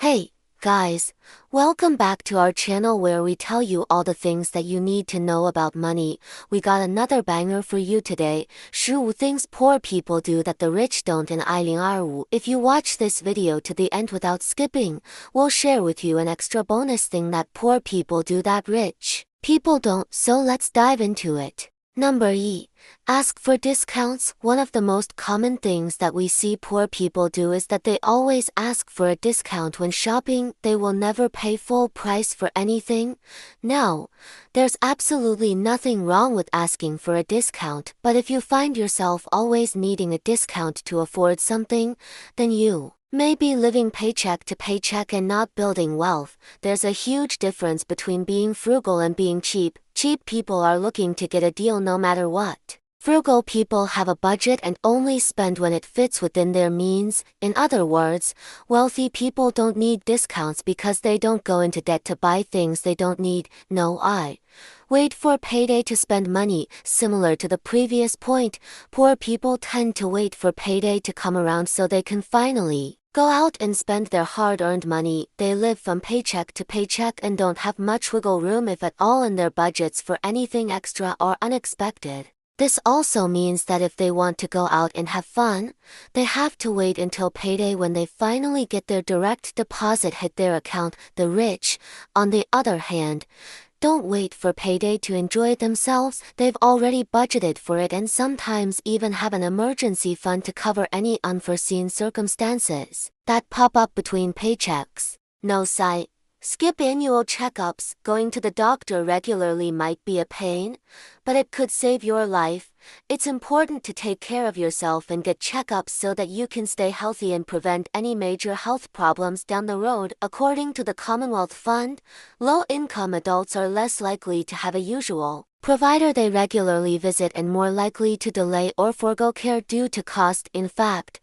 Hey, guys, welcome back to our channel where we tell you all the things that you need to know about money. We got another banger for you today, 15 things poor people do that the rich don't in 2025. If you watch this video to the end without skipping, we'll share with you an extra bonus thing that poor people do that rich people don't, so let's dive into it. Number E. Ask for discounts. One of the most common things that we see poor people do is that they always ask for a discount when shopping. They will never pay full price for anything. Now, there's absolutely nothing wrong with asking for a discount, but if you find yourself always needing a discount to afford something, then you may be living paycheck to paycheck and not building wealth. There's a huge difference between being frugal and being cheap. Cheap people are looking to get a deal no matter what. Frugal people have a budget and only spend when it fits within their means. In other words, wealthy people don't need discounts because they don't go into debt to buy things they don't need. No, I wait for payday to spend money. Similar to the previous point, poor people tend to wait for payday to come around so they can finally go out and spend their hard-earned money. They live from paycheck to paycheck and don't have much wiggle room if at all in their budgets for anything extra or unexpected. This also means that if they want to go out and have fun, they have to wait until payday when they finally get their direct deposit hit their account. The rich, on the other hand, don't wait for payday to enjoy themselves. They've already budgeted for it and sometimes even have an emergency fund to cover any unforeseen circumstances that pop up between paychecks. No sigh. Skip annual checkups. Going to the doctor regularly might be a pain, but it could save your life. It's important to take care of yourself and get checkups so that you can stay healthy and prevent any major health problems down the road. According to the Commonwealth Fund, low-income adults are less likely to have a usual provider they regularly visit and more likely to delay or forego care due to cost. In fact,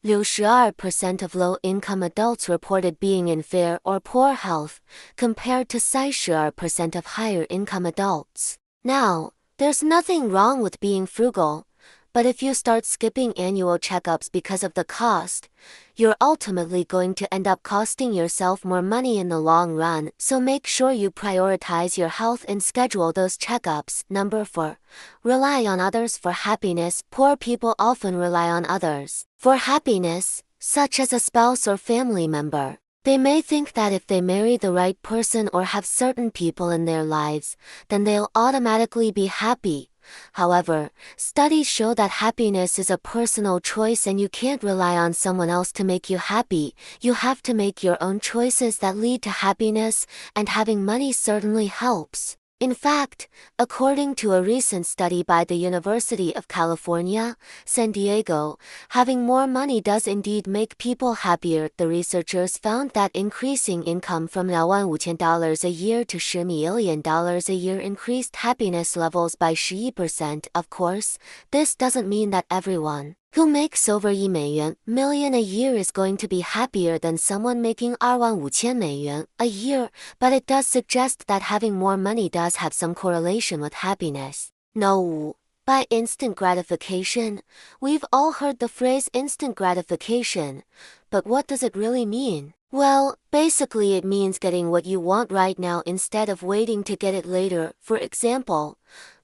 62% of low-income adults reported being in fair or poor health, compared to 62% of higher-income adults. Now, there's nothing wrong with being frugal, but if you start skipping annual checkups because of the cost, you're ultimately going to end up costing yourself more money in the long run, so make sure you prioritize your health and schedule those checkups. Number 4. Rely on others for happiness. Poor people often rely on others for happiness, such as a spouse or family member. They may think that if they marry the right person or have certain people in their lives, then they'll automatically be happy. However, studies show that happiness is a personal choice and you can't rely on someone else to make you happy. You have to make your own choices that lead to happiness, and having money certainly helps. In fact, according to a recent study by the University of California, San Diego, having more money does indeed make people happier. The researchers found that increasing income from $15,000 a year to $10 million a year increased happiness levels by 10%. Of course, this doesn't mean that everyone who makes over $1 million a year is going to be happier than someone making $25,000 a year, but it does suggest that having more money does have some correlation with happiness. No. By instant gratification, we've all heard the phrase instant gratification, but what does it really mean? Well, basically it means getting what you want right now instead of waiting to get it later. For example,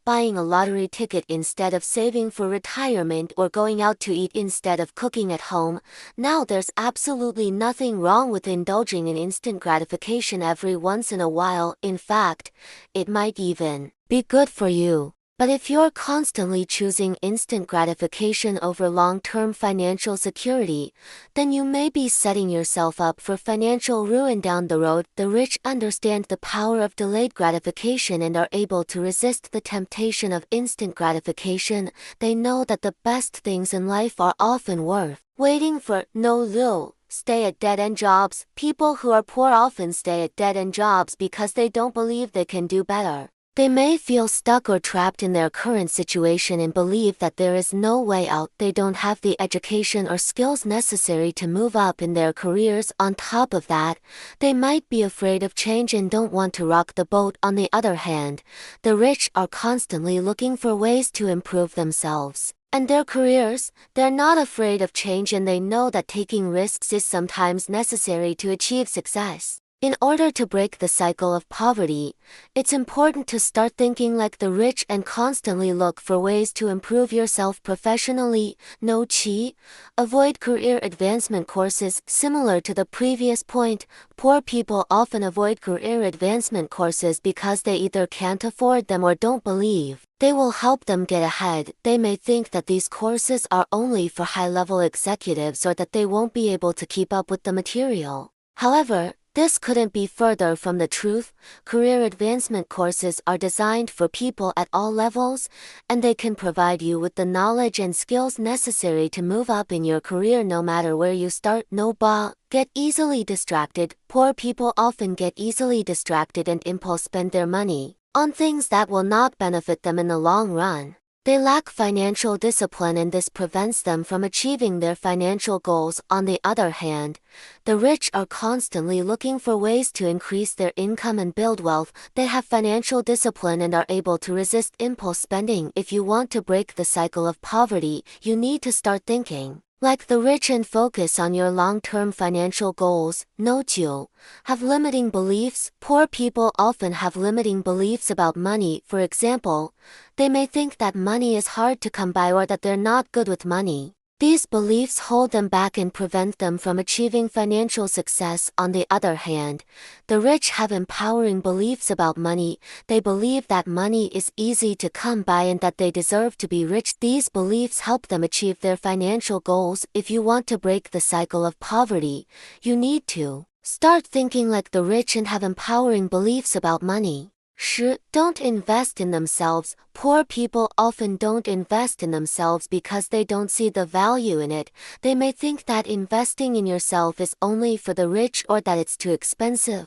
buying a lottery ticket instead of saving for retirement or going out to eat instead of cooking at home. Now there's absolutely nothing wrong with indulging in instant gratification every once in a while. In fact, it might even be good for you. But if you're constantly choosing instant gratification over long-term financial security, then you may be setting yourself up for financial ruin down the road. The rich understand the power of delayed gratification and are able to resist the temptation of instant gratification. They know that the best things in life are often worth waiting for. No. Stay at dead-end jobs. People who are poor often stay at dead-end jobs because they don't believe they can do better. They may feel stuck or trapped in their current situation and believe that there is no way out. They don't have the education or skills necessary to move up in their careers. On top of that, they might be afraid of change and don't want to rock the boat. On the other hand, the rich are constantly looking for ways to improve themselves. And their careers, they're not afraid of change and they know that taking risks is sometimes necessary to achieve success. In order to break the cycle of poverty, it's important to start thinking like the rich and constantly look for ways to improve yourself professionally. No chi. Avoid career advancement courses. Similar to the previous point, poor people often avoid career advancement courses because they either can't afford them or don't believe they will help them get ahead. They may think that these courses are only for high-level executives or that they won't be able to keep up with the material. However, this couldn't be further from the truth. Career advancement courses are designed for people at all levels, and they can provide you with the knowledge and skills necessary to move up in your career no matter where you start. No ba. Get easily distracted. Poor people often get easily distracted and impulse spend their money on things that will not benefit them in the long run. They lack financial discipline and this prevents them from achieving their financial goals. On the other hand, the rich are constantly looking for ways to increase their income and build wealth. They have financial discipline and are able to resist impulse spending. If you want to break the cycle of poverty, you need to start thinking like the rich and focus on your long-term financial goals. No jiu. Have limiting beliefs. Poor people often have limiting beliefs about money. For example, they may think that money is hard to come by or that they're not good with money. These beliefs hold them back and prevent them from achieving financial success. On the other hand, the rich have empowering beliefs about money. They believe that money is easy to come by and that they deserve to be rich. These beliefs help them achieve their financial goals. If you want to break the cycle of poverty, you need to start thinking like the rich and have empowering beliefs about money. 10. Don't invest in themselves. Poor people often don't invest in themselves because they don't see the value in it. They may think that investing in yourself is only for the rich or that it's too expensive.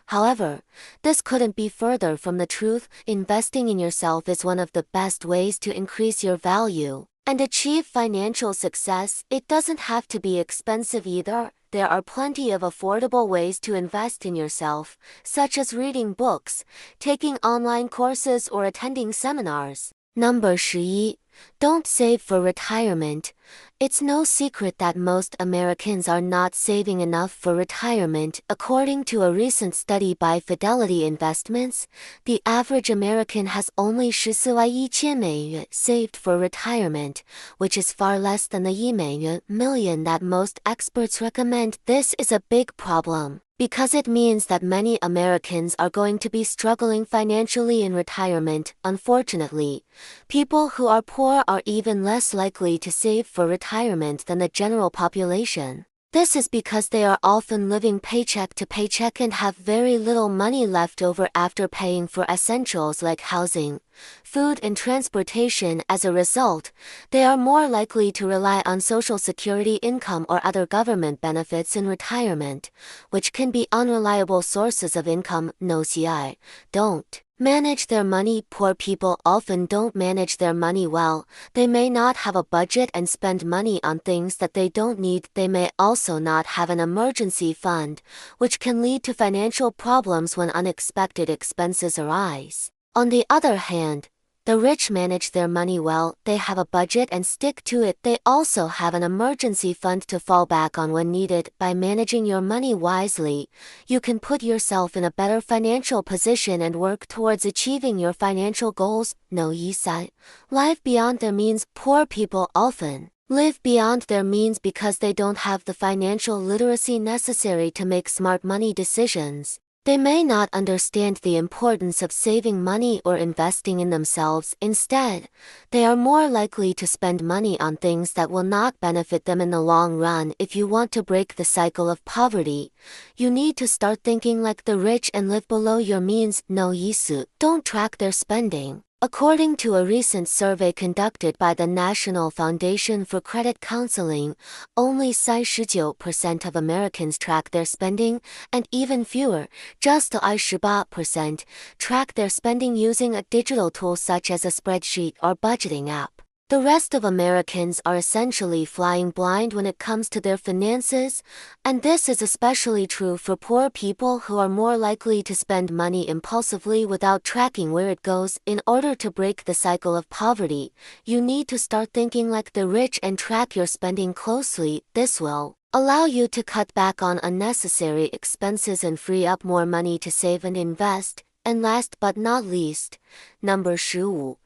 However, this couldn't be further from the truth. Investing in yourself is one of the best ways to increase your value and achieve financial success. It doesn't have to be expensive either. There are plenty of affordable ways to invest in yourself, such as reading books, taking online courses or attending seminars. Number 11. Don't save for retirement. It's no secret that most Americans are not saving enough for retirement. According to a recent study by Fidelity Investments, the average American has only 14,100美元 saved for retirement, which is far less than the 1 million that most experts recommend. This is a big problem, because it means that many Americans are going to be struggling financially in retirement. Unfortunately, people who are poor are even less likely to save for retirement than the general population. This is because they are often living paycheck to paycheck and have very little money left over after paying for essentials like housing, food and transportation. As a result, they are more likely to rely on Social Security income or other government benefits in retirement, which can be unreliable sources of income. No CI. Don't manage their money. Poor people often don't manage their money well. They may not have a budget and spend money on things that they don't need. They may also not have an emergency fund, which can lead to financial problems when unexpected expenses arise. On the other hand, the rich manage their money well. They have a budget and stick to it. They also have an emergency fund to fall back on when needed. By managing your money wisely, you can put yourself in a better financial position and work towards achieving your financial goals. No yisai. Life beyond their means. Poor people often live beyond their means because they don't have the financial literacy necessary to make smart money decisions. They may not understand the importance of saving money or investing in themselves. Instead, they are more likely to spend money on things that will not benefit them in the long run. If you want to break the cycle of poverty, you need to start thinking like the rich and live below your means. No yisu. Don't track their spending. According to a recent survey conducted by the National Foundation for Credit Counseling, only 19% of Americans track their spending, and even fewer, just 18%, track their spending using a digital tool such as a spreadsheet or budgeting app. The rest of Americans are essentially flying blind when it comes to their finances, and this is especially true for poor people who are more likely to spend money impulsively without tracking where it goes. In order to break the cycle of poverty, you need to start thinking like the rich and track your spending closely. This will allow you to cut back on unnecessary expenses and free up more money to save and invest. And last but not least, number 15.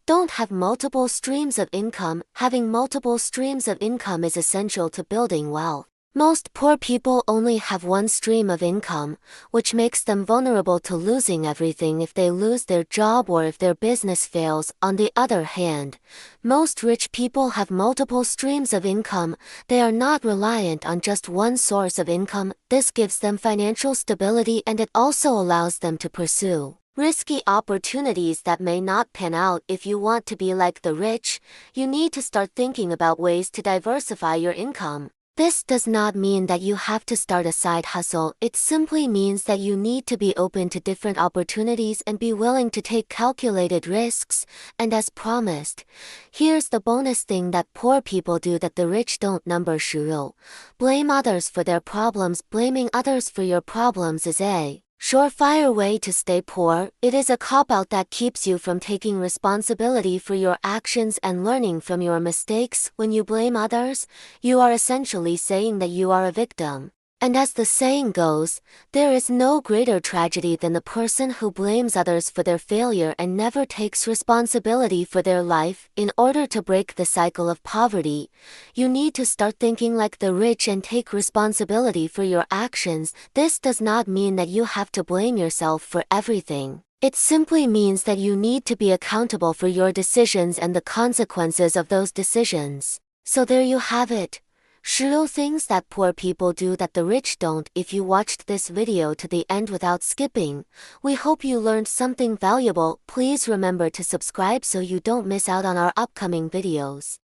Don't have multiple streams of income. Having multiple streams of income is essential to building wealth. Most poor people only have one stream of income, which makes them vulnerable to losing everything if they lose their job or if their business fails. On the other hand, most rich people have multiple streams of income. They are not reliant on just one source of income. This gives them financial stability, and it also allows them to pursue risky opportunities that may not pan out. If you want to be like the rich, you need to start thinking about ways to diversify your income. This does not mean that you have to start a side hustle. It simply means that you need to be open to different opportunities and be willing to take calculated risks. And as promised, here's the bonus thing that poor people do that the rich don't. Number 16. Blame others for their problems. Blaming others for your problems is a surefire way to stay poor. It is a cop-out that keeps you from taking responsibility for your actions and learning from your mistakes. When you blame others, you are essentially saying that you are a victim. And as the saying goes, there is no greater tragedy than the person who blames others for their failure and never takes responsibility for their life. In order to break the cycle of poverty, you need to start thinking like the rich and take responsibility for your actions. This does not mean that you have to blame yourself for everything. It simply means that you need to be accountable for your decisions and the consequences of those decisions. So there you have it. 16 things that poor people do that the rich don't. If you watched this video to the end without skipping, we hope you learned something valuable. Please remember to subscribe so you don't miss out on our upcoming videos.